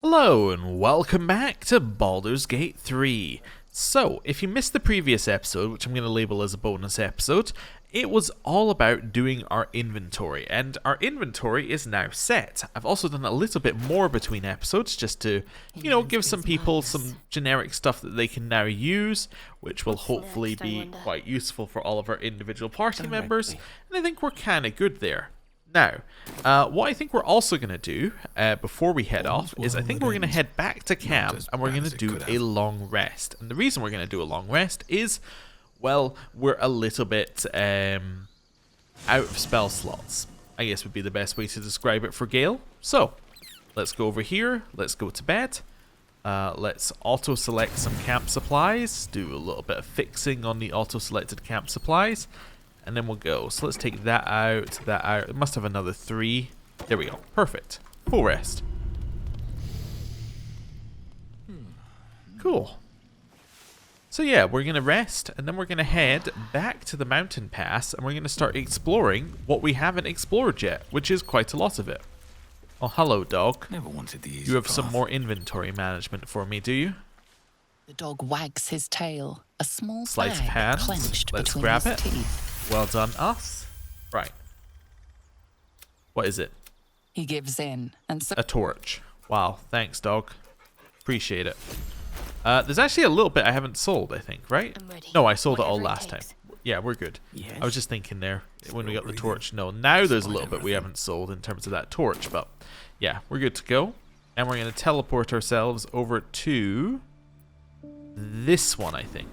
Hello and welcome back to Baldur's Gate 3. So, if you missed the previous episode, which I'm going to label as a bonus episode, it was all about doing our inventory, and our inventory is now set. I've also done a little bit more between episodes just to, give some people some generic stuff that they can now use, which will hopefully be quite useful for all of our individual party members, and I think we're kind of good there. Now, what I think we're also going to do before we head off is I think we're going to head back to camp and we're going to do a long rest. And the reason we're going to do a long rest is, well, we're a little bit out of spell slots, I guess would be the best way to describe it for Gale. So, let's go over here, let's go to bed, let's auto-select some camp supplies, do a little bit of fixing on the auto-selected camp supplies. And then we'll go. So let's take that out, that out. It must have another 3. There we go. Perfect. Full rest. Cool. So yeah, we're going to rest, and then we're going to head back to the mountain pass, and we're going to start exploring what we haven't explored yet, which is quite a lot of it. Oh, hello, dog. Never wanted the easy You have path. some more inventory management for me, do you? The dog wags his tail, a small Sleight of bag hand. clenched Let's between grab his it. teeth. Well done, us. Right. What is it? He gives in, and so A torch. Wow, thanks, dog. Appreciate it. There's actually a little bit I haven't sold, I think, right? I'm ready. No, I sold it all Whatever it last time. takes. Yeah, we're good. Yes. I was just thinking there when we got the breathing. torch. No, now there's a little bit we everything. haven't sold in terms of that torch, but yeah, we're good to go. And we're going to teleport ourselves over to this one, I think.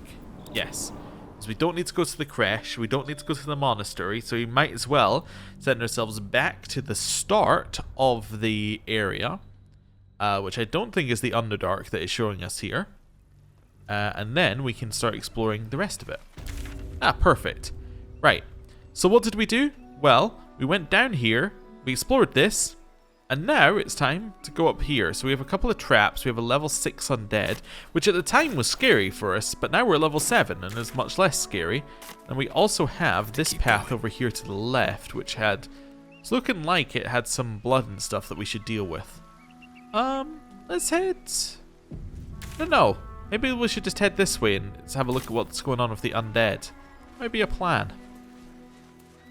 Yes. Because we don't need to go to the creche, we don't need to go to the monastery, so we might as well send ourselves back to the start of the area, which I don't think is the Underdark that is showing us here. And then we can start exploring the rest of it. Ah, perfect. Right. So what did we do? Well, we went down here, we explored this, and now it's time to go up here. So we have a couple of traps, we have a level 6 undead, which at the time was scary for us, but now we're level 7 and is much less scary. And we also have this path over here to the left, which it's looking like it had some blood and stuff that we should deal with. Let's head... No. Maybe we should just head this way and let's have a look at what's going on with the undead. Might be a plan.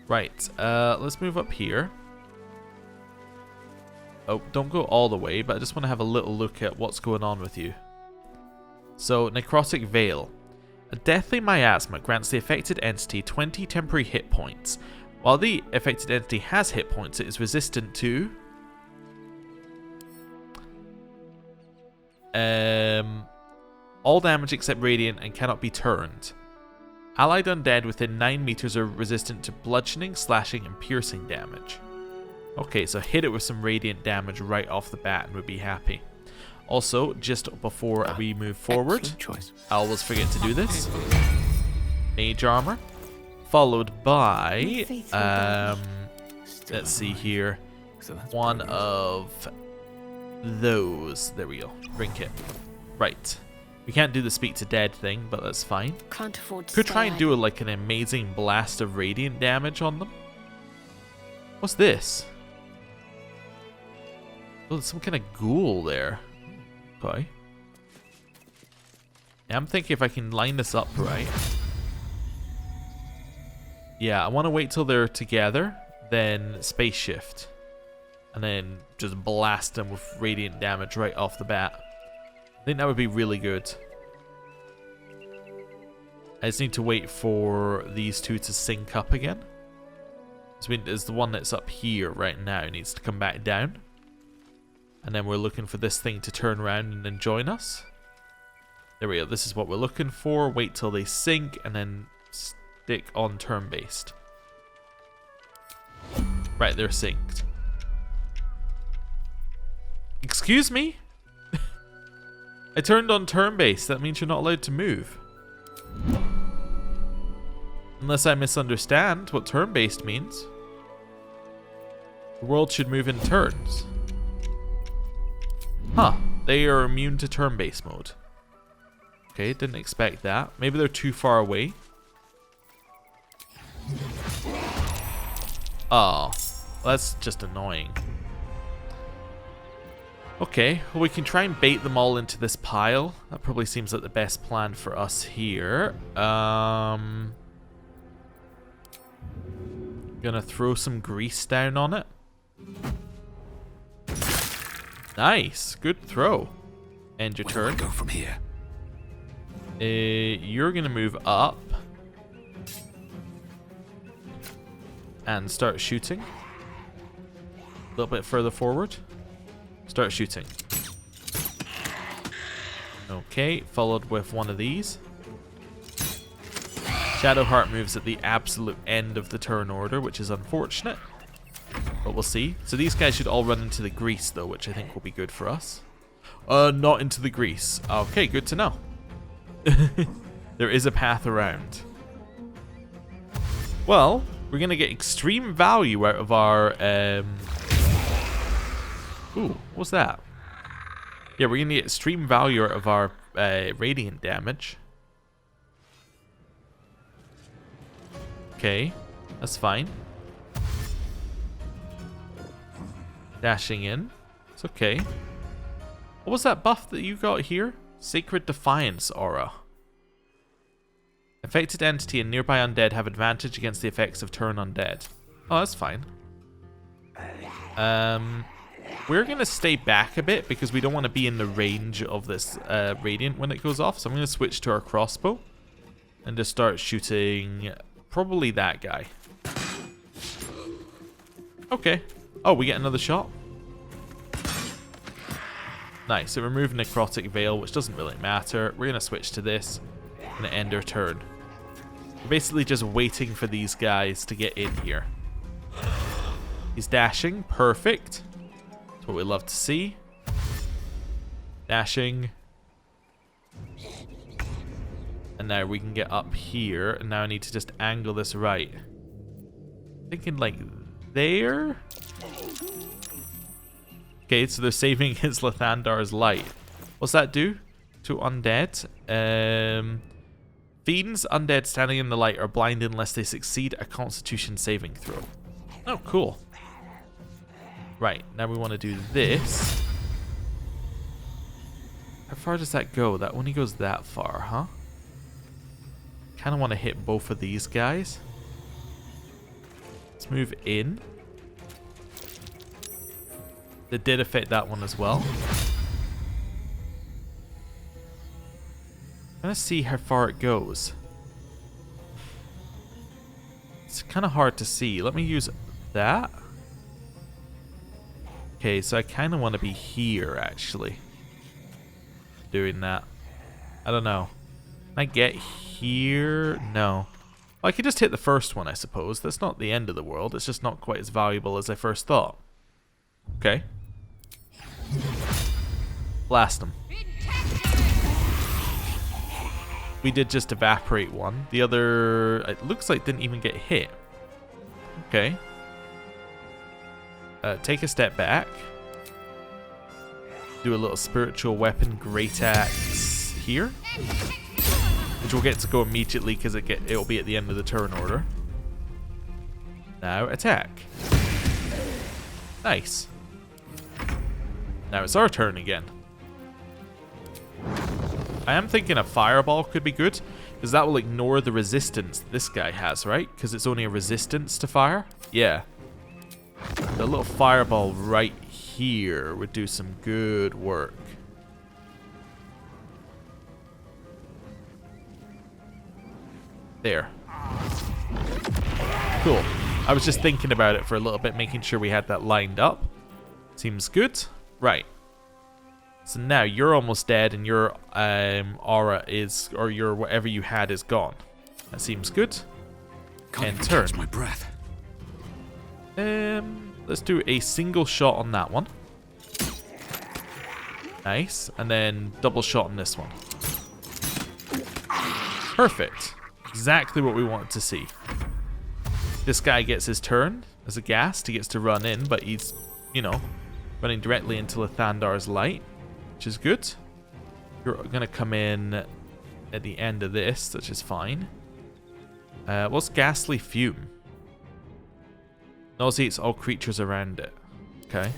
Right, let's move up here. Oh, don't go all the way, but I just want to have a little look at what's going on with you. So, Necrotic Veil. A deathly miasma grants the affected entity 20 temporary hit points. While the affected entity has hit points, it is resistant to... all damage except radiant and cannot be turned. Allied undead within 9 meters are resistant to bludgeoning, slashing, and piercing damage. Okay, so hit it with some radiant damage right off the bat and we'd be happy. Also, just before we move forward, Excellent choice. I always forget to do this. Mage armor, followed by, let's see here, So that's one progress. of those. There we go. Trinket. Right. We can't do the speak to dead thing, but that's fine. Can't afford to Could stay try and idle. do like an amazing blast of radiant damage on them. What's this? Oh, there's some kind of ghoul there. Okay. Yeah, I'm thinking if I can line this up right. Yeah, I want to wait till they're together, then space shift. And then just blast them with radiant damage right off the bat. I think that would be really good. I just need to wait for these two to sync up again. So there's the one that's up here right now needs to come back down. And then we're looking for this thing to turn around and then join us. There we go. This is what we're looking for. Wait till they sync and then stick on turn-based. Right, they're synced. Excuse me? I turned on turn-based. That means you're not allowed to move. Unless I misunderstand what turn-based means. The world should move in turns. Huh. They are immune to turn-based mode. Okay, didn't expect that. Maybe they're too far away. Oh. Well, that's just annoying. Okay, well, we can try and bait them all into this pile. That probably seems like the best plan for us here. Gonna throw some grease down on it. Nice, good throw. End your turn. Where do I go from here? You're gonna move up and start shooting. A little bit further forward. Start shooting. Okay, followed with one of these. Shadowheart moves at the absolute end of the turn order, which is unfortunate. But we'll see. So these guys should all run into the grease, though, which I think will be good for us. Not into the grease. Okay, good to know. There is a path around. Well, we're going to get extreme value out of our... Ooh, what's that? Yeah, we're going to get extreme value out of our radiant damage. Okay, that's fine. Dashing in. It's okay. What was that buff that you got here? Sacred Defiance aura. Affected entity and nearby undead have advantage against the effects of turn undead. Oh, that's fine. We're going to stay back a bit because we don't want to be in the range of this radiant when it goes off. So I'm going to switch to our crossbow and just start shooting probably that guy. Okay. Oh, we get another shot. Nice. So remove Necrotic Veil, which doesn't really matter. We're going to switch to this and end our turn. We're basically just waiting for these guys to get in here. He's dashing. Perfect. That's what we love to see. Dashing. And now we can get up here. And now I need to just angle this right. Thinking like there. Okay, so they're saving his Lathandar's light. What's that do to undead? Fiends undead standing in the light are blinded unless they succeed a Constitution saving throw. Oh, cool. Right, now we want to do this. How far does that go? That only goes that far, huh? Kind of want to hit both of these guys. Let's move in. That did affect that one as well. I'm gonna see how far it goes. It's kind of hard to see. Let me use that. Okay, so I kind of want to be here, actually. Doing that. I don't know. Can I get here? No. Well, I could just hit the first one, I suppose. That's not the end of the world. It's just not quite as valuable as I first thought. Okay. Blast him. We did just evaporate one. The other, it looks like, didn't even get hit. Okay. Take a step back. Do a little spiritual weapon great axe here, which we'll get to go immediately because it'll be at the end of the turn order. Now attack. Nice. Now it's our turn again. I am thinking a fireball could be good, because that will ignore the resistance this guy has, right? Because it's only a resistance to fire. Yeah. The little fireball right here would do some good work. There. Cool. I was just thinking about it for a little bit, making sure we had that lined up. Seems good. Right. So now you're almost dead and your aura is, or your whatever you had is gone. That seems good. Can't End turn. catch my breath. Let's do a single shot on that one. Nice. And then double shot on this one. Perfect. Exactly what we wanted to see. This guy gets his turn as a ghast. He gets to run in, but he's, you know, running directly into Lathandar's light, which is good. You're going to come in at the end of this, which is fine. What's Ghastly Fume? Nauseates all creatures around it. Okay.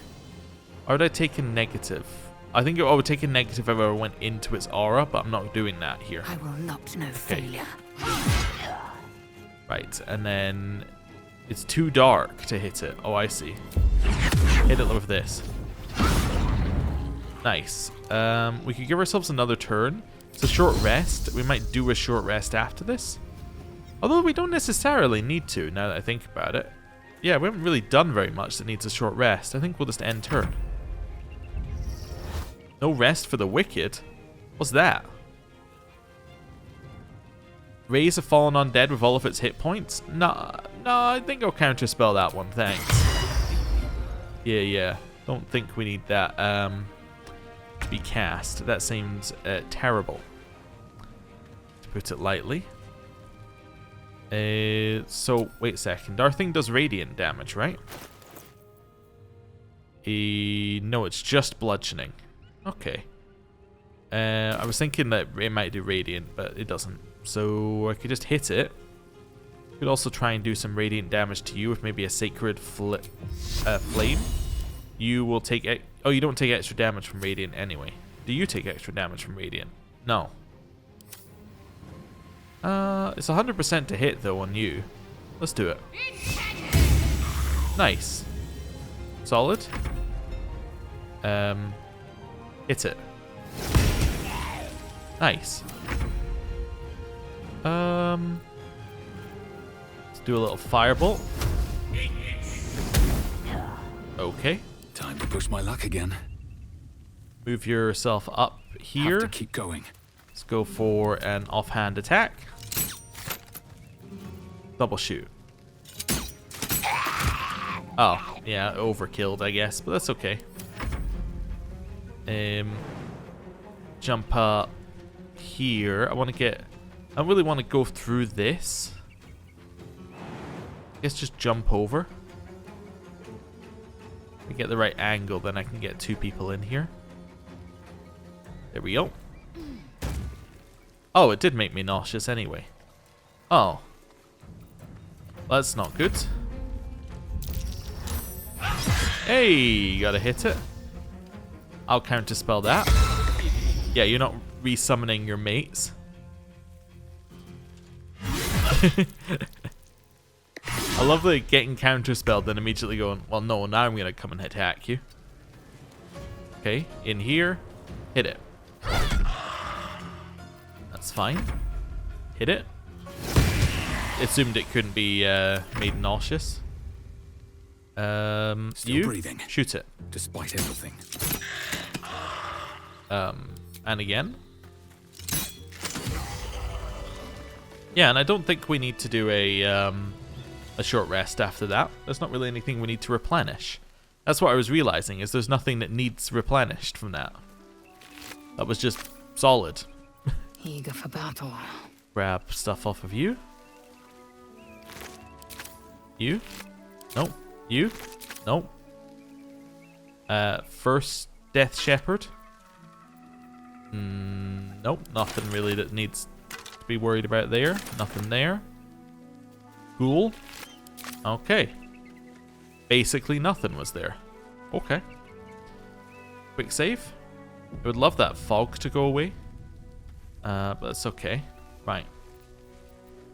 Or would I take a negative? I think I would take a negative if I went into its aura, but I'm not doing that here. I will not know failure. Right, and then it's too dark to hit it. Oh, I see. Hit it with this. Nice. We could give ourselves another turn. It's a short rest. We might do a short rest after this. Although we don't necessarily need to, now that I think about it. Yeah, we haven't really done very much that needs a short rest. I think we'll just end turn. No rest for the wicked? What's that? Raise a fallen undead with all of its hit points? No, I think I'll counterspell that one, thanks. Yeah. Don't think we need that to be cast. That seems terrible, to put it lightly. So, wait a second. Our thing does radiant damage, right? No, it's just bludgeoning. Okay. I was thinking that it might do radiant, but it doesn't. So I could just hit it. Could also try and do some radiant damage to you with maybe a sacred flame. You will take... Oh, you don't take extra damage from radiant anyway. Do you take extra damage from radiant? No. It's 100% to hit though on you. Let's do it. Nice. Solid. Hit it. Nice. Let's do a little firebolt. Okay. Time to push my luck again. Move yourself up here. Have to keep going. Let's go for an offhand attack. Double shoot. Oh, yeah, overkilled, I guess, but that's okay. Jump up here. I really want to go through this. I guess just jump over. If I get the right angle, then I can get two people in here. There we go. Oh, it did make me nauseous anyway. Oh. That's not good. Hey, you gotta hit it. I'll counterspell that. Yeah, you're not resummoning your mates. I love like getting counterspelled then immediately going, well no, now I'm gonna come and attack you. Okay, in here, hit it. That's fine. Hit it. Assumed it couldn't be made nauseous. Still you breathing, shoot it. despite everything. And again. Yeah, and I don't think we need to do a short rest after that. There's not really anything we need to replenish. That's what I was realizing, is there's nothing that needs replenished from that. That was just solid. Eager for battle. Grab stuff off of you. You. Nope. You. Nope. First Death Shepherd. Nope. Nothing really that needs to be worried about there. Nothing there. Ghoul. Okay. Basically nothing was there. Okay. Quick save. I would love that fog to go away. But that's okay. Right.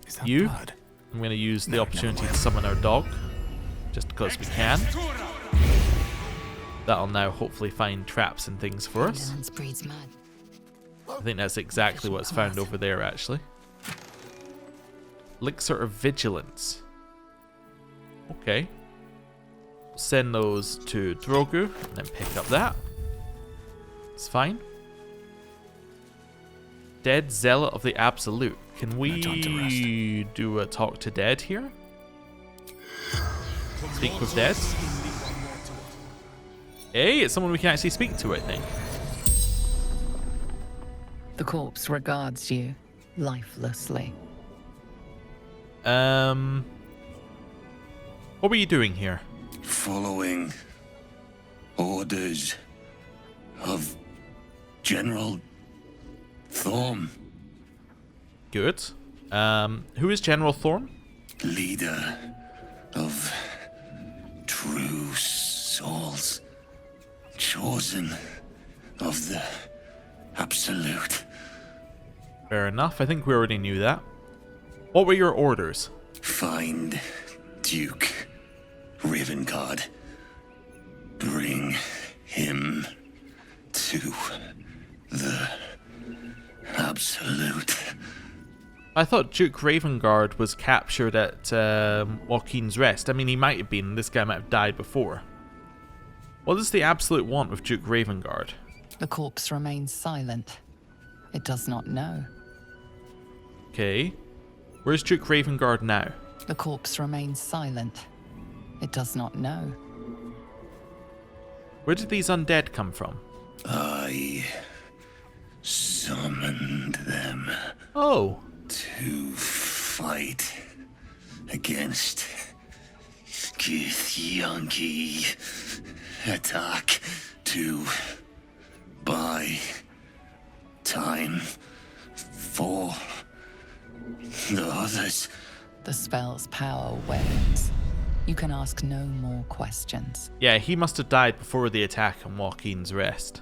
Is that You. blood? I'm going to use the opportunity to summon our dog. Just because we can. That'll now hopefully find traps and things for us. Dance breeds mad. I think that's exactly what's found over there, actually. Elixir of Vigilance. Okay. Send those to Drogu, and then pick up that. It's fine. Dead Zealot of the Absolute. Can we do a talk to dead here? Speak with dead. Hey, it's someone we can actually speak to, I think. The corpse regards you lifelessly. What were you doing here? Following orders of General Thorm, Good. Who is General Thorm? leader of true souls, chosen of the Absolute. Fair enough. I think we already knew that. What were your orders? Find Duke Ravengard. Bring him to the Absolute. I thought Duke Ravengard was captured at Joaquin's Rest. I mean, he might have been. This guy might have died before. What does the Absolute want with Duke Ravengard? The corpse remains silent. It does not know. Okay. Where's Duke Ravengard now? The corpse remains silent. It does not know. Where did these undead come from? I summoned them Oh. to fight against Githyanki. Attack to buy time for the others. The spell's power wanes. You can ask no more questions. Yeah, he must have died before the attack on Joaquin's Rest.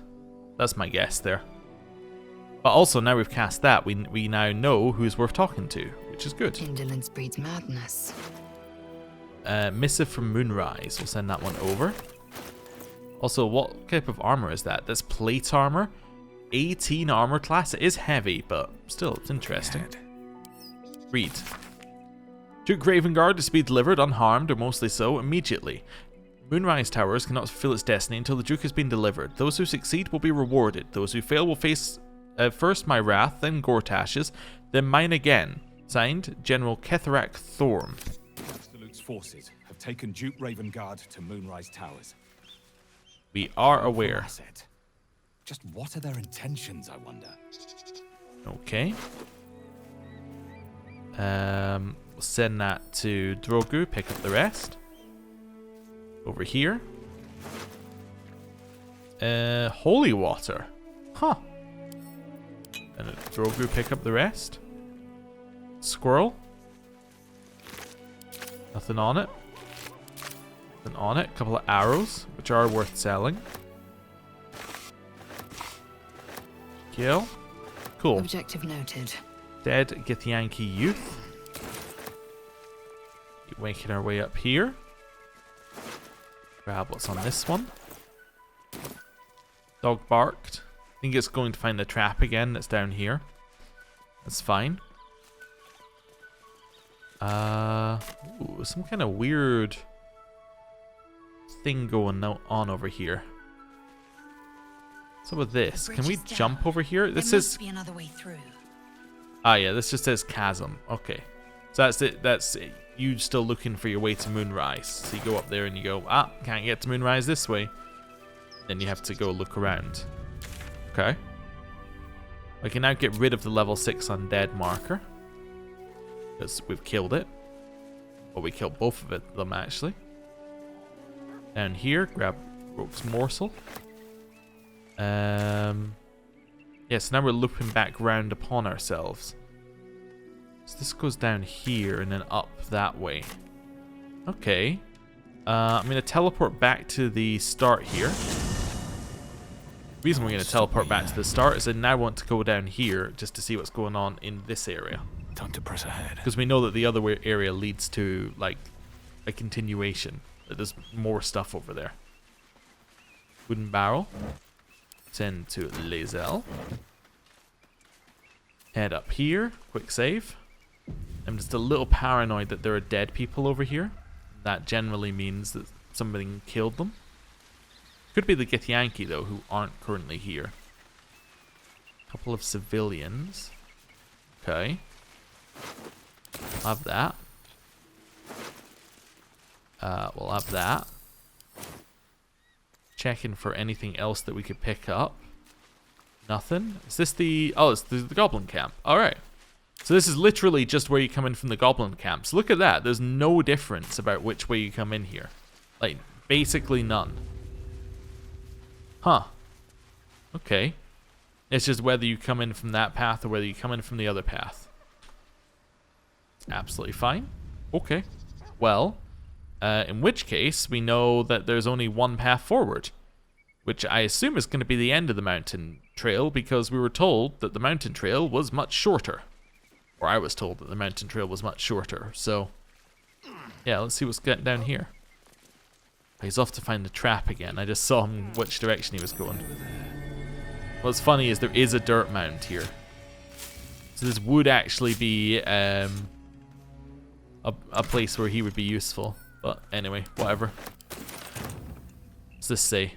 That's my guess there. But also, now we've cast that, we now know who's worth talking to, which is good. Indolence breeds madness. Missive from Moonrise. We'll send that one over. Also, what type of armor is that? That's plate armor. 18 armor class. It is heavy, but still, it's interesting. Read. Duke Ravengard is to be delivered unharmed, or mostly so, immediately. Moonrise Towers cannot fulfill its destiny until the Duke has been delivered. Those who succeed will be rewarded. Those who fail will face first my wrath, then Gortash's, then mine again. Signed, General Ketharak Thorm. Absolute's forces have taken Duke Ravengard to Moonrise Towers. We are aware. Asset. Just what are their intentions, I wonder? Okay. We'll send that to Drogu, pick up the rest. Over here. Holy water. Huh. And Drogu, pick up the rest. Squirrel. Nothing on it. Nothing on it. A couple of arrows, which are worth selling. Kill. Cool. Objective noted. Dead Githyanki youth. Keep making our way up here. Grab what's on this one. Dog barked. I think it's going to find the trap again that's down here. That's fine. Ooh, some kind of weird thing going on over here. What's up with this? Can we jump over here? This is... be another way through. Ah, yeah, this just says chasm. Okay. So that's it. That's it. You still looking for your way to Moonrise. So you go up there and you go, can't get to Moonrise this way. Then you have to go look around. Okay. I can now get rid of the level 6 undead marker. Because we've killed it. Well, we killed both of them, actually. Down here, grab Rope's Morsel. Yes, now we're looping back round upon ourselves. So this goes down here and then up that way. Okay. I'm going to teleport back to the start here. The reason we're going to teleport back to the start is I now want to go down here just to see what's going on in this area. Time to press ahead. Because we know that the other area leads to, like, a continuation. There's more stuff over there. Wooden barrel. Send to Lae'zel. Head up here. Quick save. I'm just a little paranoid that there are dead people over here. That generally means that somebody killed them. Could be the Githyanki, though, who aren't currently here. Couple of civilians. Okay. Have that. We'll have that. Checking for anything else that we could pick up. Nothing. Is this the... Oh, it's the goblin camp. Alright. So this is literally just where you come in from the goblin camps. Look at that. There's no difference about which way you come in here. Like, basically none. Huh. Okay. It's just whether you come in from that path or whether you come in from the other path. Absolutely fine. Okay. Well, in which case, we know that there's only one path forward. which I assume is going to be the end of the mountain trail, because we were told that the mountain trail was much shorter. Or I was told that the mountain trail was much shorter. So, yeah, let's see what's getting down here. He's off to find the trap again. I just saw him which direction he was going. What's funny is there is a dirt mound here. So this would actually be a place where he would be useful. But anyway, whatever. What's this say?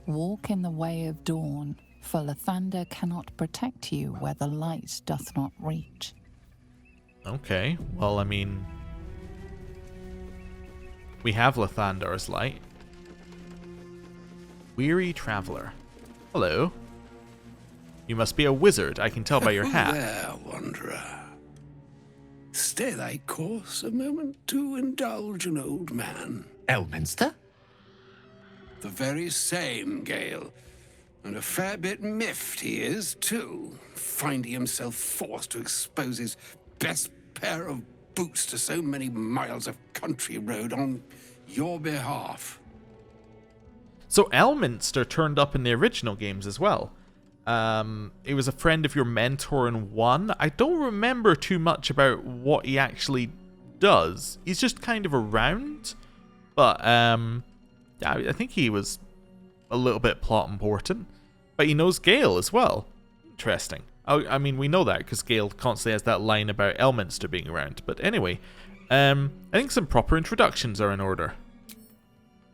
Walk in the way of dawn, for Lathander cannot protect you where the light doth not reach. Okay, well, I mean, we have Lathandar's light. Weary traveler. Hello. You must be a wizard, I can tell by your hat. There, wanderer. Stay thy course a moment to indulge an old man. Elminster? The very same, Gale. And a fair bit miffed he is, too, finding himself forced to expose his best pair of boots to so many miles of country road on your behalf. So Elminster turned up in the original games as well. He was a friend of your mentor in 1. I don't remember too much about what he actually does. He's just kind of around. But, yeah, I think he was a little bit plot important. But he knows Gale as well. Interesting. I mean, we know that because Gale constantly has that line about Elminster being around. But anyway, I think some proper introductions are in order.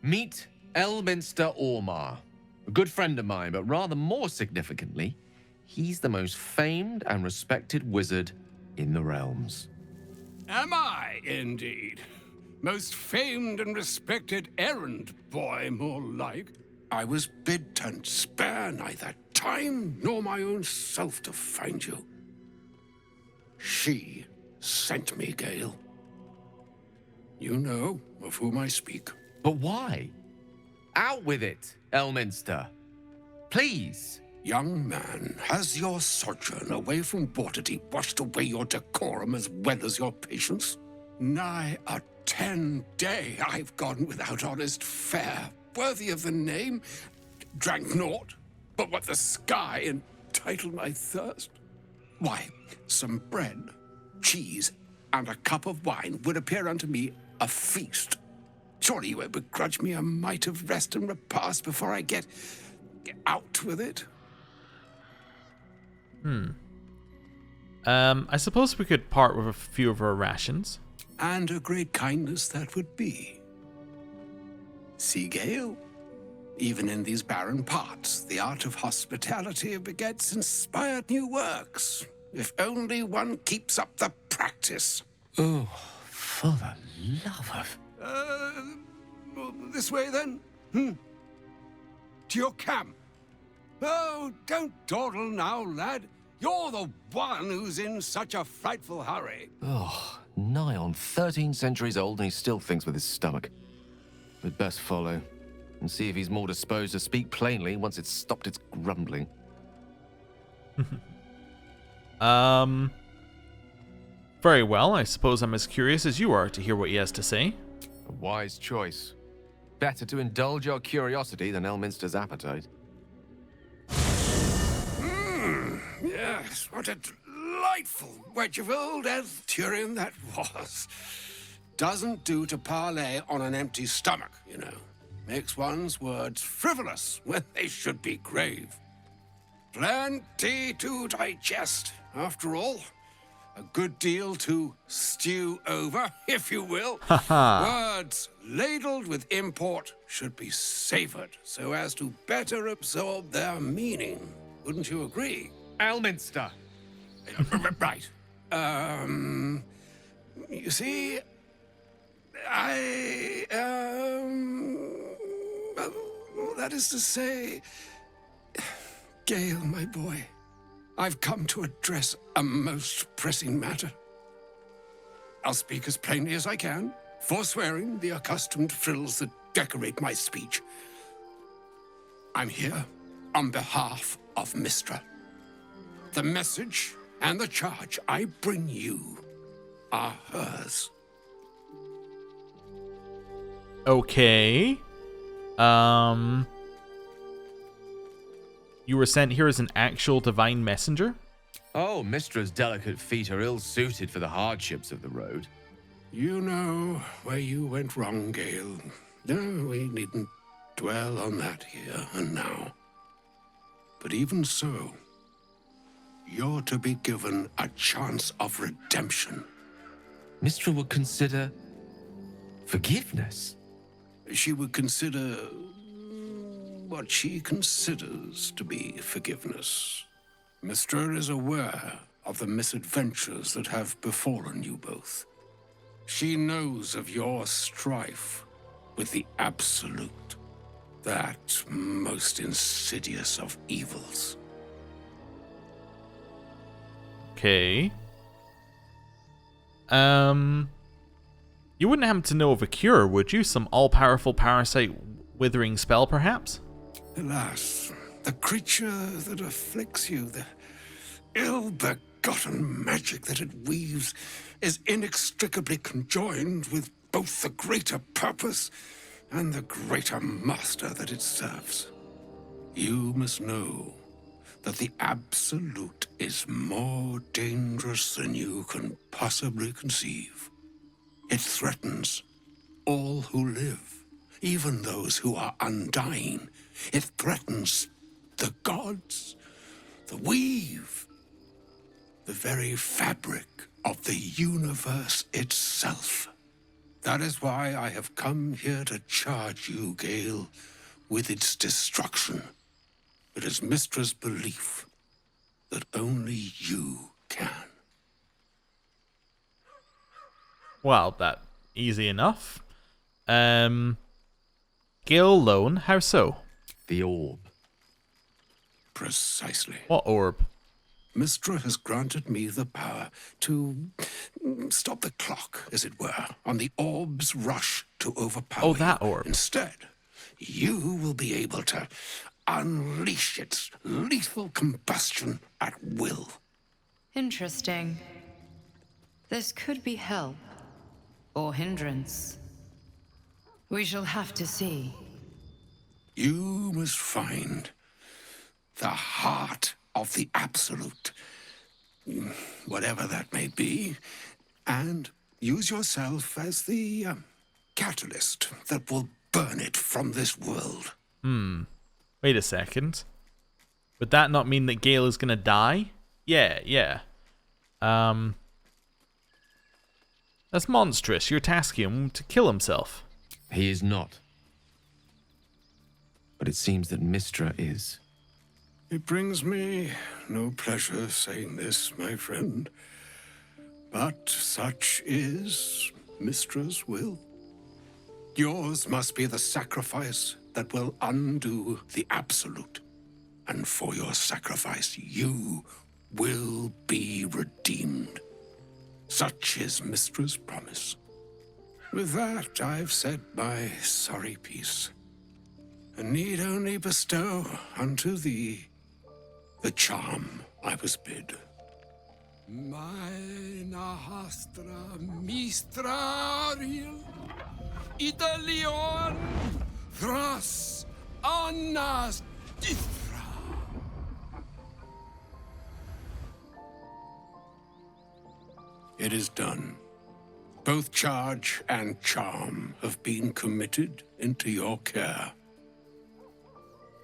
Meet Elminster Ormar. A good friend of mine, but rather more significantly, he's the most famed and respected wizard in the realms. Am I, indeed? Most famed and respected errand boy, more like. I was bid to spare neither time nor my own self to find you. She sent me, Gale. You know of whom I speak. But why? Out with it, Elminster. Please. Young man, has your sojourn away from Waterdeep washed away your decorum as well as your patience? Nigh a 10-day I've gone without honest fare, worthy of the name. Drank naught, but what the sky entitled my thirst. Why, some bread, cheese, and a cup of wine would appear unto me a feast. Surely you won't begrudge me a mite of rest and repast before I get out with it? I suppose we could part with a few of our rations. And a great kindness that would be. See, Gale? Even in these barren parts, the art of hospitality begets inspired new works. If only one keeps up the practice. Oh, for the love of... This way then? To your camp. Oh, don't dawdle now, lad. You're the one who's in such a frightful hurry. Oh, nigh on 13 centuries old and he still thinks with his stomach. We'd best follow and see if he's more disposed to speak plainly once it's stopped its grumbling. Very well, I suppose I'm as curious as you are to hear what he has to say. A wise choice. Better to indulge your curiosity than Elminster's appetite. Yes, what a delightful wedge of old Arthurian that was. Doesn't do to parley on an empty stomach, you know. Makes one's words frivolous when they should be grave. Plenty to digest, after all. A good deal to stew over, if you will. Words ladled with import should be savored so as to better absorb their meaning. Wouldn't you agree? Elminster! Right. You see, well, that is to say, Gale, my boy, I've come to address a most pressing matter. I'll speak as plainly as I can, forswearing the accustomed frills that decorate my speech. I'm here on behalf of Mistra. The message and the charge I bring you are hers. Okay. You were sent here as an actual divine messenger? Oh, Mistra's delicate feet are ill-suited for the hardships of the road. You know where you went wrong, Gale. No, we needn't dwell on that here and now. But even so, you're to be given a chance of redemption. Mistra would consider forgiveness. She would consider what she considers to be forgiveness. Mistra is aware of the misadventures that have befallen you both. She knows of your strife with the Absolute, that most insidious of evils. Okay. You wouldn't happen to know of a cure, would you? Some all-powerful parasite withering spell, perhaps? Alas, the creature that afflicts you, the ill-begotten magic that it weaves, is inextricably conjoined with both the greater purpose and the greater master that it serves. You must know that the Absolute is more dangerous than you can possibly conceive. It threatens all who live, even those who are undying. It threatens the gods, the weave, the very fabric of the universe itself. That is why I have come here to charge you, Gale, with its destruction. It is Mistra's belief that only you can. Well, that easy enough. Gale alone, how so? The orb. Precisely. What orb? Mistra has granted me the power to stop the clock, as it were, on the orb's rush to overpower Oh, that you. orb. Instead, you will be able to unleash its lethal combustion at will. Interesting. This could be help or hindrance. We shall have to see. You must find the heart of the Absolute, whatever that may be, and use yourself as the catalyst that will burn it from this world. Wait a second. Would that not mean that Gale is gonna die? Yeah. That's monstrous. You're tasking him to kill himself. He is not. But it seems that Mistra is. It brings me no pleasure saying this, my friend, but such is Mistra's will. Yours must be the sacrifice that will undo the Absolute, and for your sacrifice you will be redeemed. Such is Mistra's promise. With that, I've said my sorry piece, and need only bestow unto thee the charm I was bid. Mina hastra mistraril Italion thras annas dithra. It is done. Both charge and charm have been committed into your care.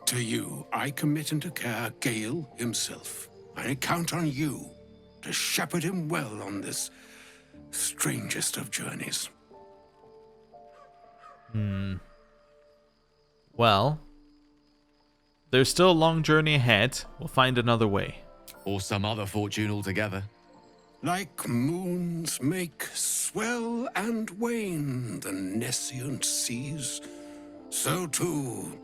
To you, I commit into care Gale himself. I count on you to shepherd him well on this strangest of journeys. Well, there's still a long journey ahead. We'll find another way. Or some other fortune altogether. Like moons make swell and wane the nescient seas, so too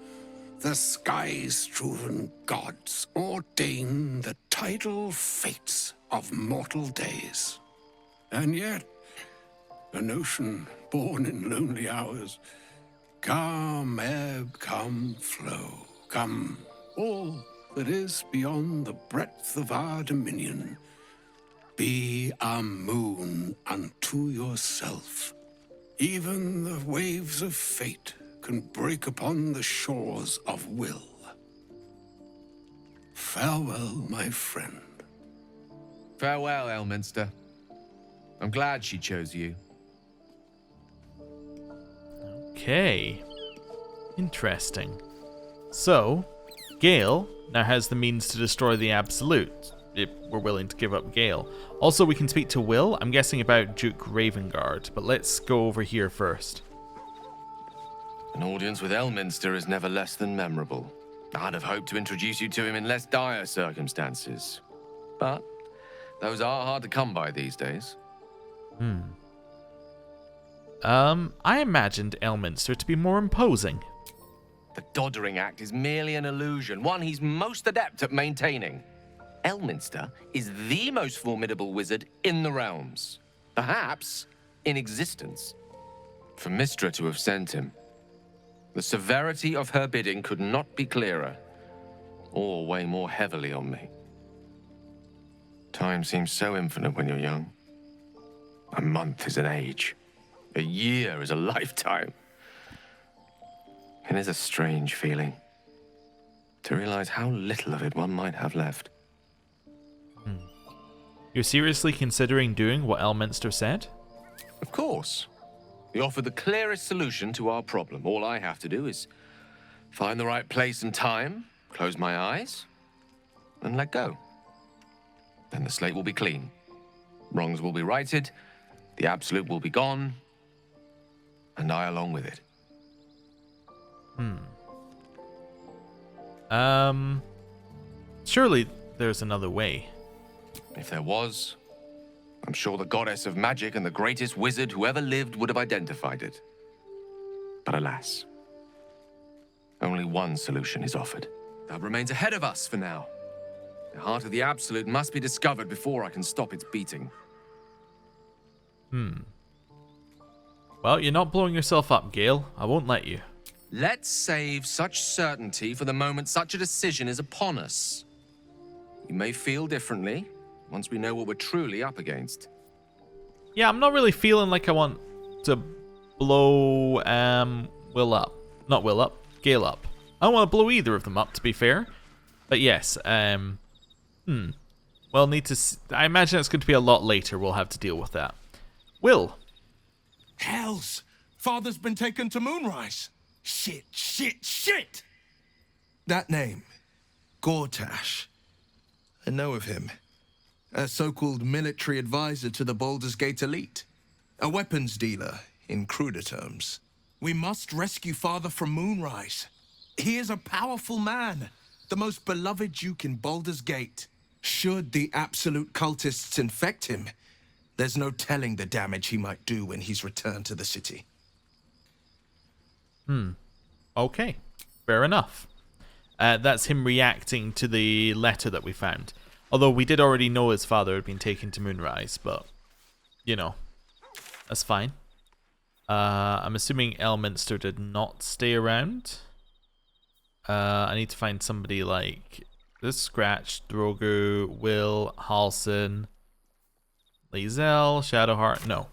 the sky-strewn gods ordain the tidal fates of mortal days. And yet, an ocean born in lonely hours, come ebb, come flow, come all that is beyond the breadth of our dominion, be a moon unto yourself. Even the waves of fate can break upon the shores of will. Farewell, my friend. Farewell, Elminster. I'm glad she chose you. Okay. Interesting. So, Gale now has the means to destroy the Absolute, if we're willing to give up Gale. Also, we can speak to Will, I'm guessing about Duke Ravengard, but let's go over here first. An audience with Elminster is never less than memorable. I'd have hoped to introduce you to him in less dire circumstances. But those are hard to come by these days. I imagined Elminster to be more imposing. The Doddering Act is merely an illusion, one he's most adept at maintaining. Elminster is the most formidable wizard in the realms, perhaps in existence. For Mystra to have sent him, the severity of her bidding could not be clearer, or weigh more heavily on me. Time seems so infinite when you're young. A month is an age. A year is a lifetime. It is a strange feeling to realize how little of it one might have left. You're seriously considering doing what Elminster said? Of course. He offered the clearest solution to our problem. All I have to do is find the right place and time, close my eyes, and let go. Then the slate will be clean. Wrongs will be righted, the Absolute will be gone, and I along with it. Surely there's another way. If there was, I'm sure the goddess of magic and the greatest wizard who ever lived would have identified it. But alas, only one solution is offered. That remains ahead of us for now. The heart of the Absolute must be discovered before I can stop its beating. Well, you're not blowing yourself up, Gale. I won't let you. Let's save such certainty for the moment such a decision is upon us. You may feel differently once we know what we're truly up against. Yeah, I'm not really feeling like I want to blow Will up. Not Will up, Gale up. I don't want to blow either of them up, to be fair. But yes, well, need to. I imagine it's going to be a lot later. We'll have to deal with that. Will. Hells! Father's been taken to Moonrise. Shit! That name, Gortash. I know of him. A so-called military advisor to the Baldur's Gate elite. A weapons dealer, in cruder terms. We must rescue Father from Moonrise. He is a powerful man, the most beloved duke in Baldur's Gate. Should the Absolute cultists infect him, there's no telling the damage he might do when he's returned to the city. Okay, fair enough. That's him reacting to the letter that we found. Although we did already know his father had been taken to Moonrise, but, you know, that's fine. I'm assuming Elminster did not stay around. I need to find somebody like this: Scratch, Drogu, Will, Halson, Lae'zel, Shadowheart. No.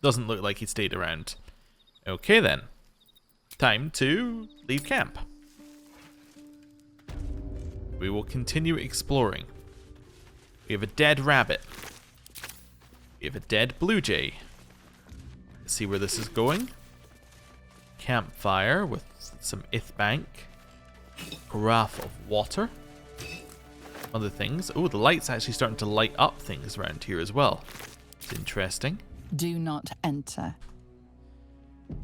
Doesn't look like he stayed around. Okay then. Time to leave camp. We will continue exploring. We have a dead rabbit. We have a dead blue jay. Let's see where this is going. Campfire with some ithbank. Carafe of water. Other things. Oh, the light's actually starting to light up things around here as well. It's interesting. Do not enter.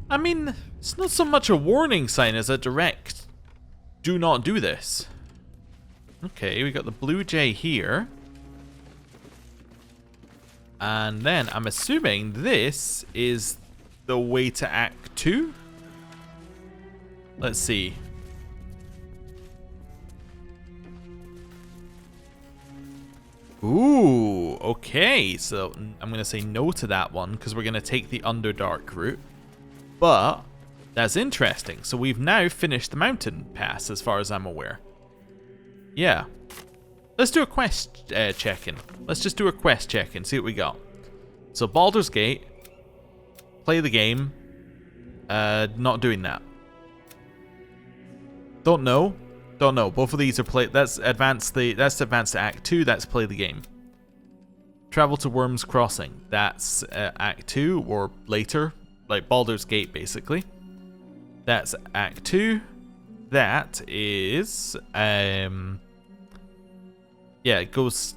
I mean, it's not so much a warning sign as a direct do not do this. Okay, we got the blue jay here. And then I'm assuming this is the way to Act 2. Let's see. Ooh, okay. So I'm going to say no to that one because we're going to take the Underdark route. But that's interesting. So we've now finished the mountain pass as far as I'm aware. Yeah. Let's do a quest check-in. Let's just do a quest check-in, see what we got. So Baldur's Gate. Play the game. Not doing that. Don't know. Don't know. Both of these are play. That's advance to Act 2. That's play the game. Travel to Worm's Crossing. That's Act 2 or later, like Baldur's Gate, basically. That's Act 2. That is yeah, it goes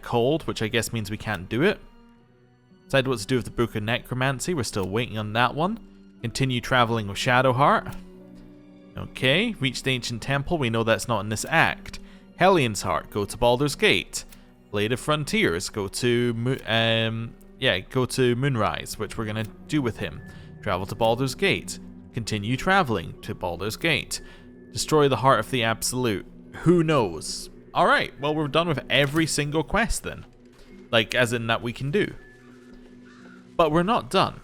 cold, which I guess means we can't do it. Decide what to do with the Book of Necromancy. We're still waiting on that one. Continue traveling with Shadowheart. Okay, reach the Ancient Temple. We know that's not in this act. Hellion's Heart, go to Baldur's Gate. Blade of Frontiers, go to Moonrise, which we're gonna do with him. Travel to Baldur's Gate. Continue traveling to Baldur's Gate. Destroy the Heart of the Absolute. Who knows? Alright, well, we're done with every single quest then. Like, as in that we can do. But we're not done.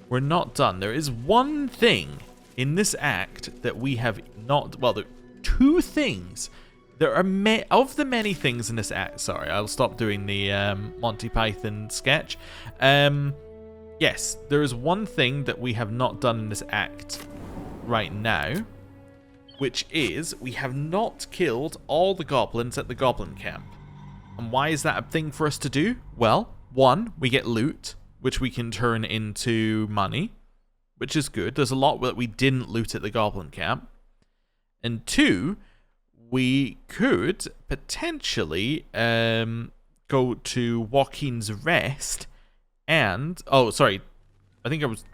We're not done. There is one thing in this act that we have not... Well, there are two things. There are of the many things in this act... Sorry, I'll stop doing the Monty Python sketch. Yes, there is one thing that we have not done in this act right now, which is we have not killed all the goblins at the goblin camp. And why is that a thing for us to do? Well, one, we get loot, which we can turn into money, which is good. There's a lot that we didn't loot at the goblin camp. And two, we could potentially go to Joaquin's Rest and... Oh, sorry. I think I've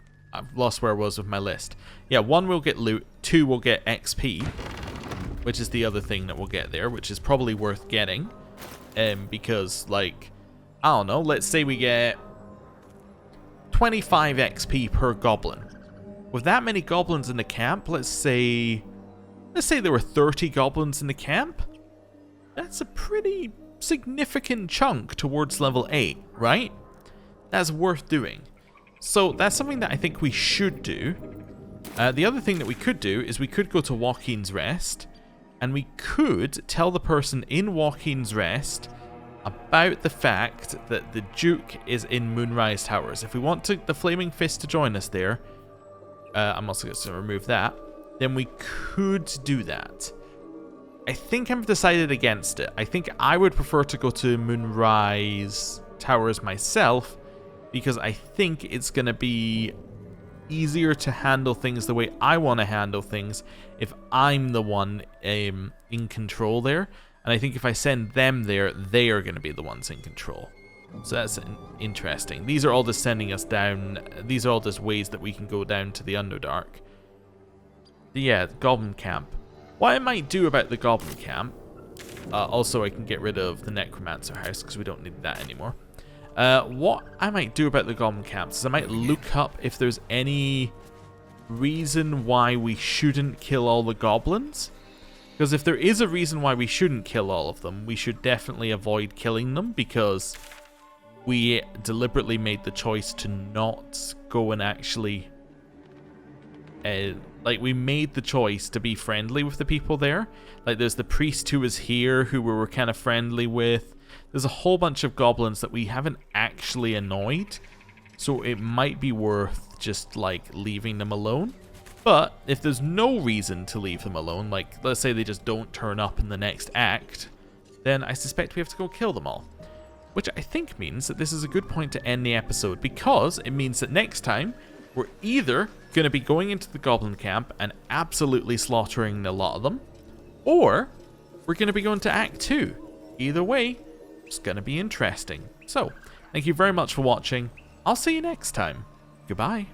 lost where I was with my list. Yeah, one, we'll get loot. Two, we'll get XP, which is the other thing that we'll get there, which is probably worth getting. Because, like, I don't know, let's say we get 25 XP per goblin. With that many goblins in the camp, let's say there were 30 goblins in the camp. That's a pretty significant chunk towards level 8, right? That's worth doing. So that's something that I think we should do. The other thing that we could do is we could go to Joaquin's Rest, and we could tell the person in Joaquin's Rest about the fact that the Duke is in Moonrise Towers. If we want the Flaming Fist to join us there, I'm also going to remove that, then we could do that. I think I've decided against it. I think I would prefer to go to Moonrise Towers myself, because I think it's going to be easier to handle things the way I want to handle things if I'm the one in control there. And I think if I send them there, they are going to be the ones in control. So that's interesting. These are all just sending us down. These are all just ways that we can go down to the Underdark. Yeah, the Goblin Camp. What I might do about the Goblin Camp... also, I can get rid of the Necromancer House because we don't need that anymore. What I might do about the Goblin Camps is I might look up if there's any reason why we shouldn't kill all the goblins. Because if there is a reason why we shouldn't kill all of them, we should definitely avoid killing them, because we deliberately made the choice to not go and actually... like, we made the choice to be friendly with the people there. Like, there's the priest who was here who we were kind of friendly with. There's a whole bunch of goblins that we haven't actually annoyed. So it might be worth just, like, leaving them alone. But if there's no reason to leave them alone, like, let's say they just don't turn up in the next act, then I suspect we have to go kill them all. Which I think means that this is a good point to end the episode, because it means that next time, we're either going to be going into the goblin camp and absolutely slaughtering a lot of them, or we're going to be going to Act 2. Either way, it's going to be interesting. So, thank you very much for watching. I'll see you next time. Goodbye.